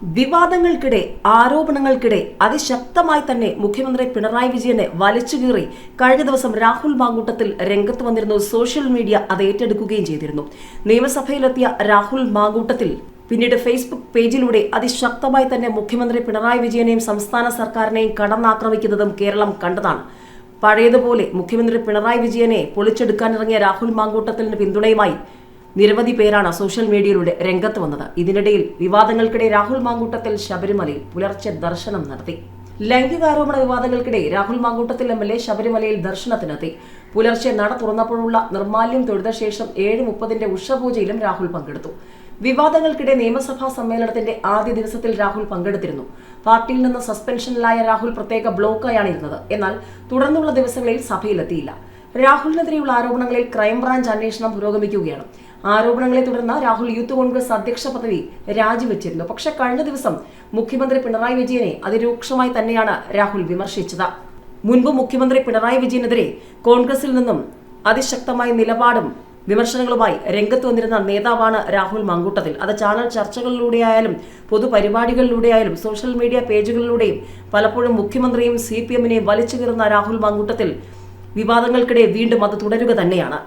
വിവാദങ്ങൾക്കിടെ ആരോപണങ്ങൾക്കിടെ അതിശക്തമായി തന്നെ മുഖ്യമന്ത്രി പിണറായി വിജയനെ വലിച്ചുകീറി കഴിഞ്ഞ ദിവസം രാഹുൽ മാങ്കൂട്ടത്തിൽ രംഗത്ത് വന്നിരുന്നു. സോഷ്യൽ മീഡിയ അത് ഏറ്റെടുക്കുകയും ചെയ്തിരുന്നു. നിയമസഭയിലെത്തിയ രാഹുൽ മാങ്കൂട്ടത്തിൽ പിന്നീട് ഫേസ്ബുക്ക് പേജിലൂടെ അതിശക്തമായി തന്നെ മുഖ്യമന്ത്രി പിണറായി വിജയനെയും സംസ്ഥാന സർക്കാരിനെയും കടന്നാക്രമിക്കുന്നതും കേരളം കണ്ടതാണ്. പഴയതുപോലെ മുഖ്യമന്ത്രി പിണറായി വിജയനെ പൊളിച്ചെടുക്കാനിറങ്ങിയ രാഹുൽ മാങ്കൂട്ടത്തിന് പിന്തുണയുമായി നിരവധി പേരാണ് സോഷ്യൽ മീഡിയയിലൂടെ രംഗത്ത് വന്നത്. ഇതിനിടയിൽ വിവാദങ്ങൾക്കിടെ രാഹുൽ മാങ്കൂട്ടത്തിൽ ശബരിമലയിൽ പുലർച്ചെ ദർശനം നടത്തി. ലൈംഗികാരോപണ വിവാദങ്ങൾക്കിടെ രാഹുൽ മാങ്കൂട്ടത്തിൽ MLA ശബരിമലയിൽ ദർശനത്തിനെത്തി. പുലർച്ചെ നട തുറന്നപ്പോഴുള്ള നിർമാല്യം തൊഴുത ശേഷം 7:30 ഉഷപൂജയിലും രാഹുൽ പങ്കെടുത്തു. വിവാദങ്ങൾക്കിടെ നിയമസഭാ സമ്മേളനത്തിന്റെ ആദ്യ ദിവസത്തിൽ രാഹുൽ പങ്കെടുത്തിരുന്നു. പാർട്ടിയിൽ നിന്ന് സസ്പെൻഷനിലായ രാഹുൽ പ്രത്യേക ബ്ലോക്കായാണ് ഇരുന്നത്. എന്നാൽ തുടർന്നുള്ള ദിവസങ്ങളിൽ സഭയിലെത്തിയില്ല. രാഹുലിനെതിരെയുള്ള ആരോപണങ്ങളിൽ ക്രൈംബ്രാഞ്ച് അന്വേഷണം പുരോഗമിക്കുകയാണ്. ആരോപണങ്ങളെ തുടർന്ന് രാഹുൽ യൂത്ത് കോൺഗ്രസ് അധ്യക്ഷ പദവി രാജിവെച്ചിരുന്നു. പക്ഷേ കഴിഞ്ഞ ദിവസം മുഖ്യമന്ത്രി പിണറായി വിജയനെ അതിരൂക്ഷമായി തന്നെയാണ് രാഹുൽ വിമർശിച്ചത്. മുൻപ് മുഖ്യമന്ത്രി പിണറായി വിജയനെതിരെ കോൺഗ്രസിൽ നിന്നും അതിശക്തമായ നിലപാടും വിമർശനങ്ങളുമായി രംഗത്ത് വന്നിരുന്ന നേതാവാണ് രാഹുൽ മാങ്കൂട്ടത്തിൽ. അത് ചാനൽ ചർച്ചകളിലൂടെയായാലും പൊതുപരിപാടികളിലൂടെയായാലും സോഷ്യൽ മീഡിയ പേജുകളിലൂടെയും പലപ്പോഴും മുഖ്യമന്ത്രിയും CPM-നെയും വലിച്ചു കീറുന്ന രാഹുൽ മാങ്കൂട്ടത്തിൽ വിവാദങ്ങൾക്കിടെ വീണ്ടും അത് തുടരുക തന്നെയാണ്.